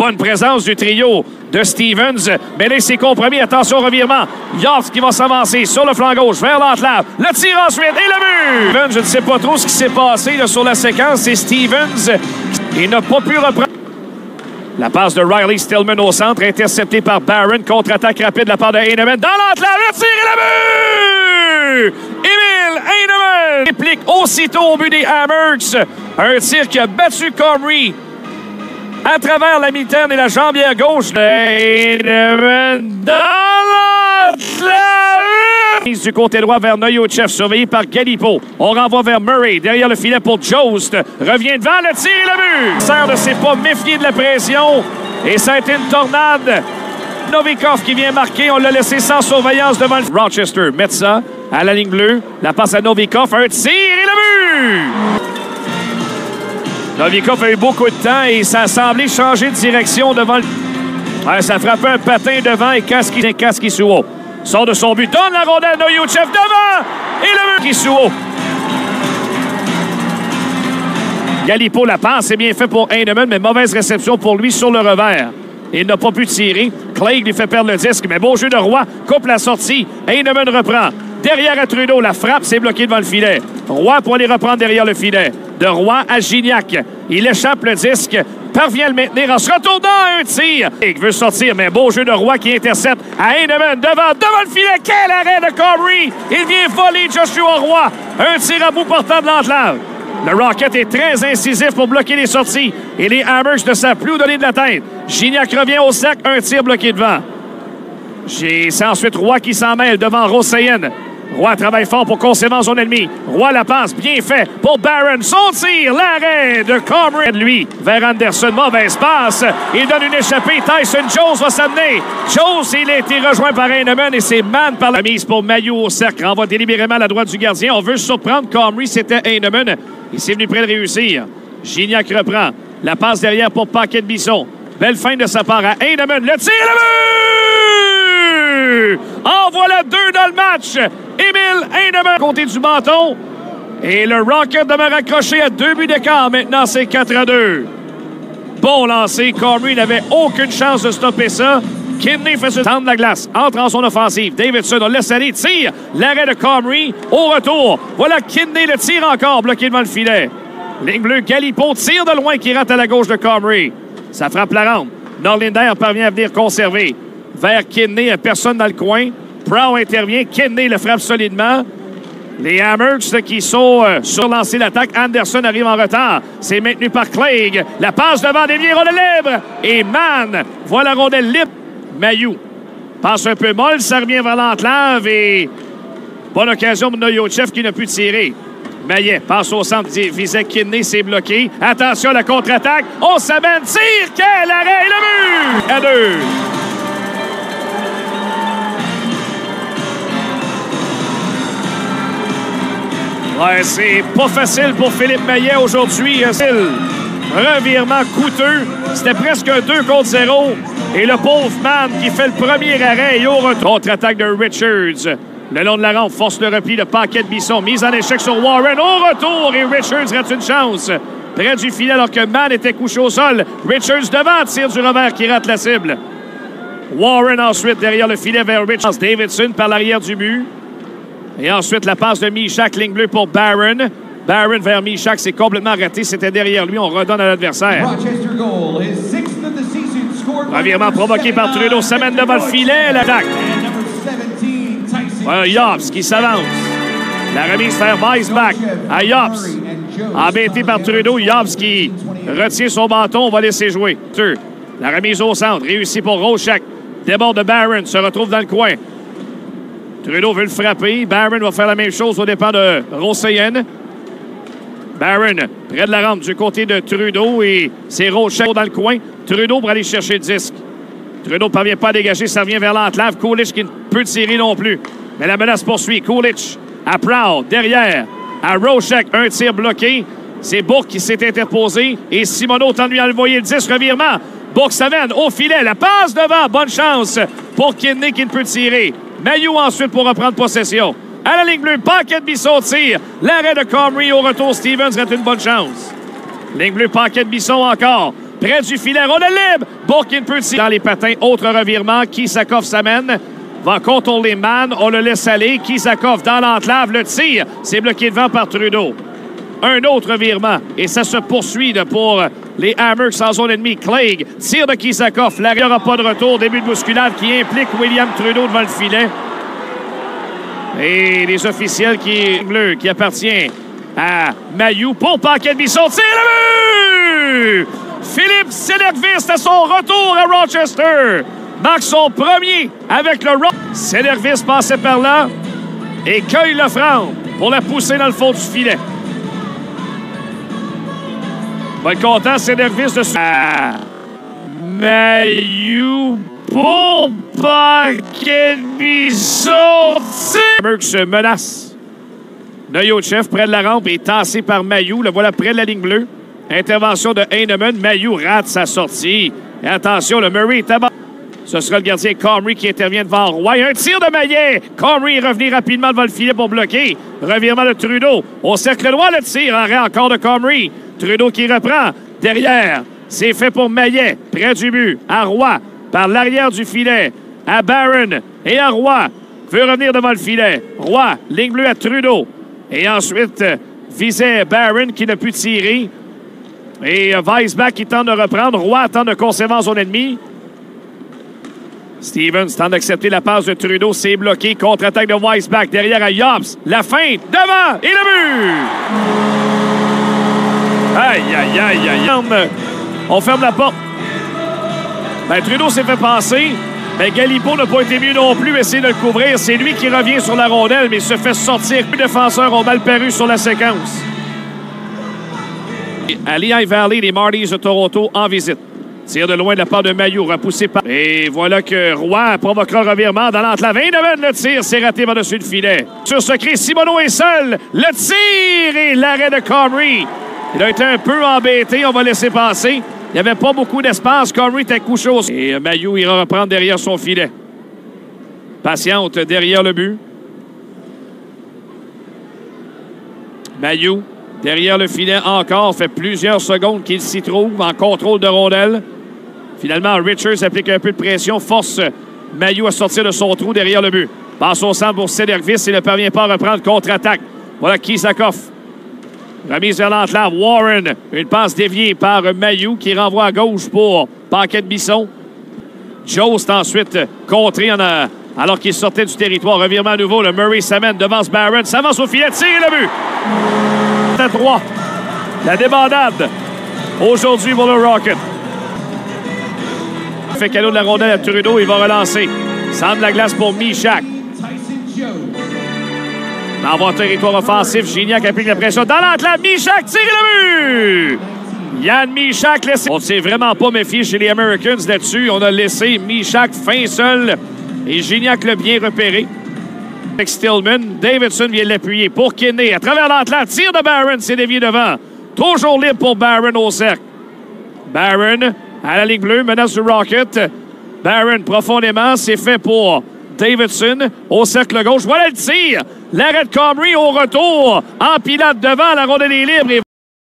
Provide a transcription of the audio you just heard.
Bonne présence du trio de Stevens. Mais là, c'est compromis. Attention au revirement. Yoffs qui va s'avancer sur le flanc gauche vers l'entrelave. Le tir ensuite et le but! Stevens, je ne sais pas trop ce qui s'est passé là, sur la séquence. C'est Stevens. Il n'a pas pu reprendre. La passe de Riley Stillman au centre, interceptée par Barron. Contre-attaque rapide de la part de Heinemann. Dans l'entrelave, le tir et le but! Emil Heinemann réplique aussitôt au but des Hammers. Un tir qui a battu Comrie à travers la mitaine et la jambière gauche. Heinemann dans l'entrelave! Du côté droit vers Noyochev, surveillé par Galipo. On renvoie vers Murray, derrière le filet pour Jost. Revient devant, le tir et le but! Serre ne s'est pas méfié de la pression. Et ça a été une tornade. Novikov qui vient marquer. On l'a laissé sans surveillance devant le... Rochester met ça à la ligne bleue. La passe à Novikov. Un tir et le but! Novikov a eu beaucoup de temps et ça a semblé changer de direction devant le... Ouais, ça frappait un patin devant et Kaski sous haut. Sort de son but, donne la rondelle, Noyochev devant! Et le but qui sous haut. Galipo la passe, c'est bien fait pour Heinemann, mais mauvaise réception pour lui sur le revers. Il n'a pas pu tirer. Clegg lui fait perdre le disque, mais beau jeu de Roy, coupe la sortie. Heinemann reprend. Derrière à Trudeau, la frappe, c'est bloqué devant le filet. Roy pour aller reprendre derrière le filet. De Roy à Gignac. Il échappe le disque, parvient à le maintenir en se retournant à un tir. Il veut sortir, mais beau jeu de Roy qui intercepte à Heinemann devant le filet. Quel arrêt de Comrie! Il vient voler Joshua Roy. Un tir à bout portant de l'entrelave. Le Rocket est très incisif pour bloquer les sorties. Et les Hammers ne savent plus où donner de la tête. Gignac revient au sac, un tir bloqué devant. C'est ensuite Roy qui s'en mêle devant Rosayen. Roy travaille fort pour conserver son ennemi. Roy la passe, bien fait pour Barron. Son tir, l'arrêt de Comrie. Lui, vers Anderson, mauvaise passe. Il donne une échappée. Tyson Jones va s'amener. Jones, il a été rejoint par Heinemann et c'est Mann par la mise pour Mailloux au cercle. Renvoie délibérément à la droite du gardien. On veut surprendre Comrie, c'était Heinemann. Il s'est venu près de réussir. Gignac reprend. La passe derrière pour Paquette-Bisson. Belle fin de sa part à Heinemann. Le tir et le but! En voilà deux dans le match. Emil Heinemann, côté du menton. Et le Rocket demeure accroché à 2 buts d'écart. Maintenant, c'est 4-2. Bon lancer. Comrie n'avait aucune chance de stopper ça. Kidney fait se tendre la glace. Entre en son offensive. Davidson, on laisse aller. Tire. L'arrêt de Comrie. Au retour. Voilà Kidney le tire encore. Bloqué devant le filet. Ligne bleue. Galipo tire de loin qui rate à la gauche de Comrie. Ça frappe la rampe. Norlinder parvient à venir conserver. Vers Kidney. Personne dans le coin. Prow intervient. Kidney le frappe solidement. Les Hammers qui sont sur lancer l'attaque. Anderson arrive en retard. C'est maintenu par Clegg. La passe devant des rondelle libre. Et Mann voit la rondelle libre. Mailloux passe un peu molle. Ça revient vers l'entrelave. Et bonne occasion pour Noyochev qui n'a pu tirer. Maillet passe au centre. Visait Kidney. C'est bloqué. Attention à la contre-attaque. On s'amène. Tire. Quel arrêt. Le but. À 2. Ouais, c'est pas facile pour Philippe Maillet aujourd'hui. Revirement coûteux. C'était presque un 2 contre 0. Et le pauvre Mann qui fait le premier arrêt et au retour. Contre-attaque de Richards. Le long de la rampe, force le repli de Paquette-Bisson. Mise en échec sur Warren. Au retour et Richards rate une chance. Près du filet alors que Mann était couché au sol. Richards devant, tire du revers qui rate la cible. Warren ensuite derrière le filet vers Richards. Davidson par l'arrière du but. Et ensuite, la passe de Michak, ligne bleue pour Barron. Barron vers Michak, c'est complètement raté. C'était derrière lui. On redonne à l'adversaire. Revirement provoqué par Trudeau. S'amène devant le filet. L'attaque. Yops qui s'avance. La remise vers Weisbach à Yops. Embêté par Trudeau. Yops qui retient son bâton. On va laisser jouer. La remise au centre. Réussi pour Rochak. Débord de Barron. Se retrouve dans le coin. Trudeau veut le frapper. Barron va faire la même chose au départ de Rosayen. Barron, près de la rampe du côté de Trudeau. Et c'est Rochak dans le coin. Trudeau pour aller chercher le disque. Trudeau ne parvient pas à dégager. Ça revient vers l'entrelave. Kulich qui ne peut tirer non plus. Mais la menace poursuit. Kulich à Proud. Derrière. À Rochak. Un tir bloqué. C'est Bourque qui s'est interposé. Et Simoneau tente de lui envoyer le disque. Revirement. Bourque s'amène au filet. La passe devant. Bonne chance pour Kidney qui ne peut tirer. Mailloux ensuite pour reprendre possession. À la ligne bleue, Paquette-Bisson tire. L'arrêt de Comrie au retour. Stevens rate une bonne chance. Ligne bleue, Paquette-Bisson encore. près du filet, rondelle libre. Bourque peut tirer dans les patins. Autre revirement, Kisakov s'amène. Va contourner les man, on le laisse aller. Kisakov dans l'enclave, le tir. C'est bloqué devant par Trudeau. Un autre virement. Et ça se poursuit pour les Hammers en zone ennemie. Clegg, tir de Kisakov. L'arrière n'aura pas de retour. Début de bousculade qui implique William Trudeau devant le filet. Et les officiels bleu qui appartient à Mailloux pour Paquette-Bisson. Tire le but! Philippe Cederqvist à son retour à Rochester. Marque son premier avec le Rock. Cederqvist passait par là et cueille l'offrande pour la pousser dans le fond du filet. Va être content, Cederqvist de... Mailloux pour Paquette-Bisson. Merck se menace. Neyochev près de la rampe est tassé par Mailloux. Le voilà près de la ligne bleue. Intervention de Heinemann. Mailloux rate sa sortie. Et attention, le Murray est à bas. Ce sera le gardien Comrie qui intervient devant Roy. Un tir de Maillet. Comrie est revenu rapidement devant le filet pour bloquer. Revirement de Trudeau. Au cercle droit, le tir. Arrêt encore de Comrie. Trudeau qui reprend. Derrière, c'est fait pour Maillet. Près du but. À Roy. Par l'arrière du filet. À Barron. Et à Roy. Veut revenir devant le filet. Roy. Ligne bleue à Trudeau. Et ensuite, visait Barron qui n'a pu tirer. Et Weissbach qui tente de reprendre. Roy tente de conserver en zone ennemie. Stevens tente d'accepter la passe de Trudeau. C'est bloqué. Contre-attaque de Weissbach. Derrière à Jobs. La feinte. Devant. Et le but! Aïe, aïe, aïe, aïe. On ferme la porte. Ben, Trudeau s'est fait passer. Mais Galipo n'a pas été mieux non plus. Essayer de le couvrir. C'est lui qui revient sur la rondelle, mais se fait sortir. Les défenseurs ont mal paru sur la séquence. À Lehigh Valley, les Marlies de Toronto en visite. Tire de loin de la part de Mailloux, repoussé par... Et voilà que Roy provoquera un revirement dans l'enclave. Heinemann, le tir, c'est raté par-dessus le filet. Sur ce cri, Simoneau est seul. Le tir et l'arrêt de Comrie. Il a été un peu embêté, on va laisser passer. Il n'y avait pas beaucoup d'espace. Comrie était couché au... Et Mailloux ira reprendre derrière son filet. Patiente derrière le but. Mailloux, derrière le filet encore, fait plusieurs secondes qu'il s'y trouve en contrôle de rondelle. Finalement, Richards applique un peu de pression, force Mailloux à sortir de son trou derrière le but. Passe au centre pour Cederqvist, il ne parvient pas à reprendre contre-attaque. Voilà Kisakov. Remise vers l'enclave. Warren, une passe déviée par Mailloux qui renvoie à gauche pour Paquette-Bisson. Jost ensuite contré alors qu'il sortait du territoire. Revirement à nouveau, le Murray s'amène, devance Barron, s'avance au filet, tire le but. À 3. La débandade aujourd'hui pour le Rocket. Fait cadeau de la rondelle à Trudeau, il va relancer. Centre de la glace pour Michak. Envoie territoire offensif, Gignac applique la pression dans l'enclave. Michak tire le but! Yann Michak laissé. On ne s'est vraiment pas méfié chez les Americans là-dessus. On a laissé Michak fin seul et Gignac l'a bien repéré. Avec Stillman, Davidson vient l'appuyer pour Kinney. À travers l'enclave, tir de Barron, c'est dévié devant. Toujours libre pour Barron au cercle. Barron à la ligne bleue, menace du Rocket. Barron profondément, c'est fait pour Davidson au cercle gauche. Voilà le tir. L'arrêt de Comrie au retour. En pilote devant, la rondelle est libre.